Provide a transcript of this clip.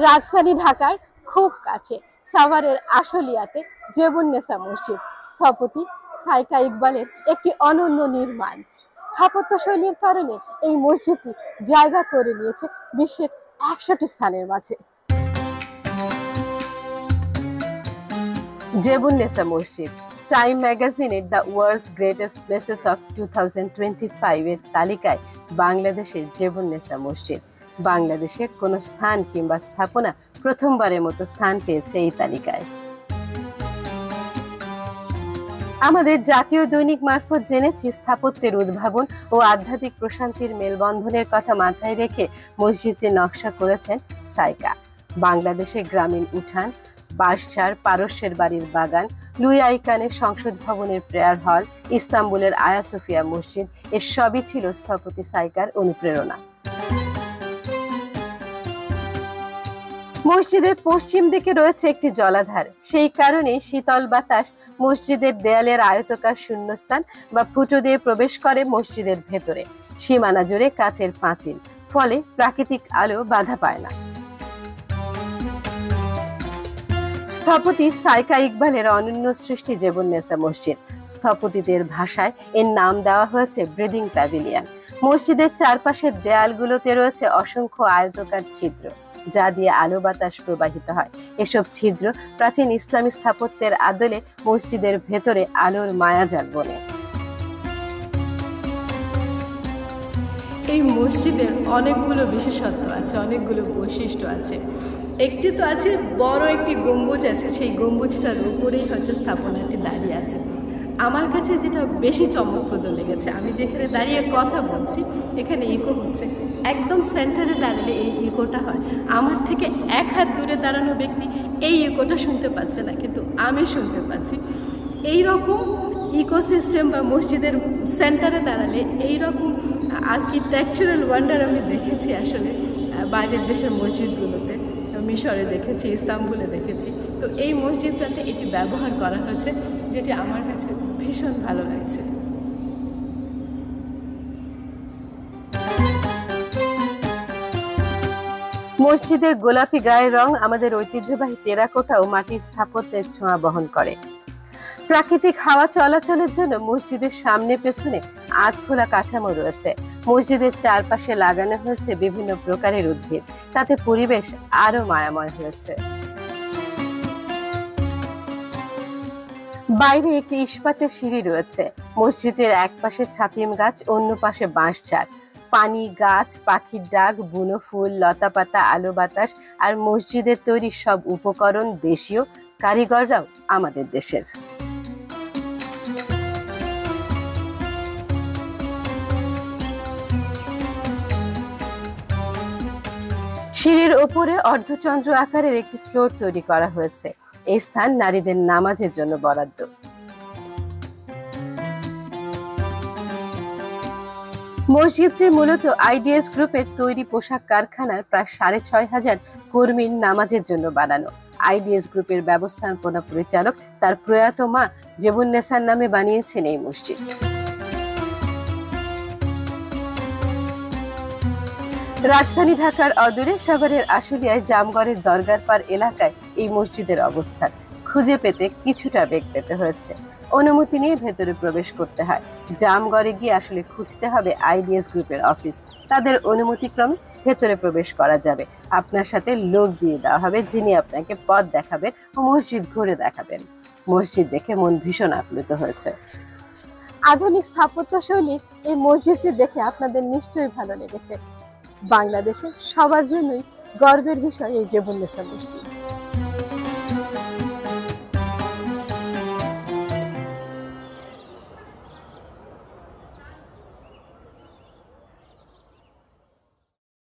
রাজধানী ঢাকার খুব কাছে সাভারের আশুলিয়াতে জেবুন্নেসা মসজিদ স্থপতি সাইকা ইকবালের একটি অনন্য নির্মাণ। স্থাপত্যশৈলীর কারণে এই মসজিদটি জায়গা করে নিয়েছে বিশ্বের 100টি স্থানের মাঝে। জেবুন্নেসা মসজিদ টাইম ম্যাগাজিনের the world's greatest places of 2025 এর তালিকায় বাংলাদেশের জেবুন্নেসা মসজিদ বাংলাদেশের কোন স্থান কিংবা স্থাপনা প্রথমবারের মতো স্থান পেয়েছে এই তালিকায়। আমাদের জাতীয় দৈনিক মারফত জেনেছি স্থাপত্যের উদ্ভাবন ও আধ্যাত্মিক প্রশান্তির মেলবন্ধনের কথা মাথায় রেখে মসজিদটির নকশা করেছেন সাইকা। বাংলাদেশের গ্রামীণ উঠান, বাঁশঝাড়, পারস্যের বাড়ির বাগান, লুই আইকানের সংসদ ভবনের প্রেয়ার হল, ইস্তাম্বুলের আয়া সোফিয়া মসজিদ এর সবই ছিল স্থপতি সাইকার অনুপ্রেরণা। মসজিদের পশ্চিম দিকে রয়েছে একটি জলাধার, সেই কারণে শীতল বাতাস মসজিদের দেয়ালের আয়তাকার শূন্যস্থান বা ফুটো দিয়ে প্রবেশ করে মসজিদের ভেতরে। সীমানা জুড়ে কাচের পাঁচিল, ফলে প্রাকৃতিক আলো বাধা পায় না। স্থপতি সাইকা ইকবালের অনন্য সৃষ্টি জেবুন্নেসা মসজিদ। স্থপতিদের ভাষায় এর নাম দেওয়া হয়েছে ব্রিদিং প্যাভিলিয়ন। মসজিদের চারপাশের দেয়ালগুলোতে রয়েছে অসংখ্য আয়তাকার ছিদ্র, যা দিয়ে আলো বাতাস প্রবাহিত হয়। এসব ছিদ্র প্রাচীন ইসলামী স্থাপত্যের আদলে মসজিদের ভেতরে আলোর মায়াজাল বনে। এই মসজিদের অনেকগুলো বিশেষত্ব আছে, অনেকগুলো বৈশিষ্ট্য আছে। একটি তো আছে, বড় একটি গম্বুজ আছে, সেই গম্বুজটার উপরেই হচ্ছে স্থাপনাটি দাঁড়িয়ে আছে। আমার কাছে যেটা বেশি চমকপ্রদ লেগেছে, আমি যেখানে দাঁড়িয়ে কথা বলছি এখানে ইকো হচ্ছে, একদম সেন্টারে দাঁড়ালে এই ইকোটা হয়। আমার থেকে 1 হাত দূরে দাঁড়ানো ব্যক্তি এই ইকোটা শুনতে পাচ্ছে না, কিন্তু আমি শুনতে পাচ্ছি। এইরকম ইকোসিস্টেম বা মসজিদের সেন্টারে দাঁড়ালে এইরকম আর্কিটেকচারাল ওয়ান্ডার আমি দেখেছি আসলে বাইরের দেশের মসজিদগুলোতে। মিশরে দেখেছি, ইস্তাম্বুলে দেখেছি। তো এই মসজিদটাতে এটি ব্যবহার করা হয়েছে, যেটি আমার কাছে ভীষণ ভালো লাগছে। মসজিদের গোলাপি গায়ের রং আমাদের ঐতিহ্যবাহী টেরাকোটা ও মাটির স্থাপত্যের ছোঁয়া বহন করে। প্রাকৃতিক হাওয়া চলাচলের জন্য মসজিদের সামনে পেছনে আধখোলা কাঠামো রয়েছে। মসজিদের চারপাশে লাগানো হয়েছে বিভিন্ন প্রকারের উদ্ভিদ, তাতে পরিবেশ আরো মায়াময় হয়েছে। বাইরে একটি ইস্পাতের সিঁড়ি রয়েছে। মসজিদের এক পাশে ছাতিম গাছ, অন্য পাশে বাঁশঝাড়। পানি, গাছ, পাখির ডাক, বুনো ফুল, লতাপাতা, আলো বাতাস আর মসজিদের তৈরি সব উপকরণ দেশীয়, কারিগররাও আমাদের দেশের। সিঁড়ির ওপরে অর্ধচন্দ্র আকারের একটি ফ্লোর তৈরি করা হয়েছে। এই স্থান নারীদের নামাজের জন্য বরাদ্দ। মসজিদটি মূলত আইডিএস গ্রুপের তৈরি পোশাক কারখানার প্রায় 6500 কর্মীর নামাজের জন্য বানানো। আইডিএস গ্রুপের ব্যবস্থাপনা পরিচালক তার প্রয়াত মা জেবুন্নেসার নামে বানিয়েছেন এই মসজিদ। রাজধানী ঢাকার অদূরে সাভারের আশুলিয়ায় জামগড়ের দরগার পার এলাকায় এই মসজিদের অবস্থান। খুঁজে পেতে কিছুটা বেগ পেতে হয়েছে। অনুমতি নিয়ে ভেতরে প্রবেশ করতে হয়। জামগড়ে গিয়ে আসলে খুঁজতে হবে আইডিএস গ্রুপের অফিস। তাদের অনুমতিক্রমে ভেতরে প্রবেশ করা যাবে। আপনার সাথে লোক দিয়ে দেওয়া হবে, যিনি আপনাকে পথ দেখাবেন ও মসজিদ ঘুরে দেখাবেন। মসজিদ দেখে মন ভীষণ আপ্লুত হয়েছে। আধুনিক স্থাপত্যশৈলী এই মসজিদটি দেখে আপনাদের নিশ্চয়ই ভালো লেগেছে। বাংলাদেশের সবার জন্যই গর্বের বিষয় এই জেবুন্নেসা মসজিদ।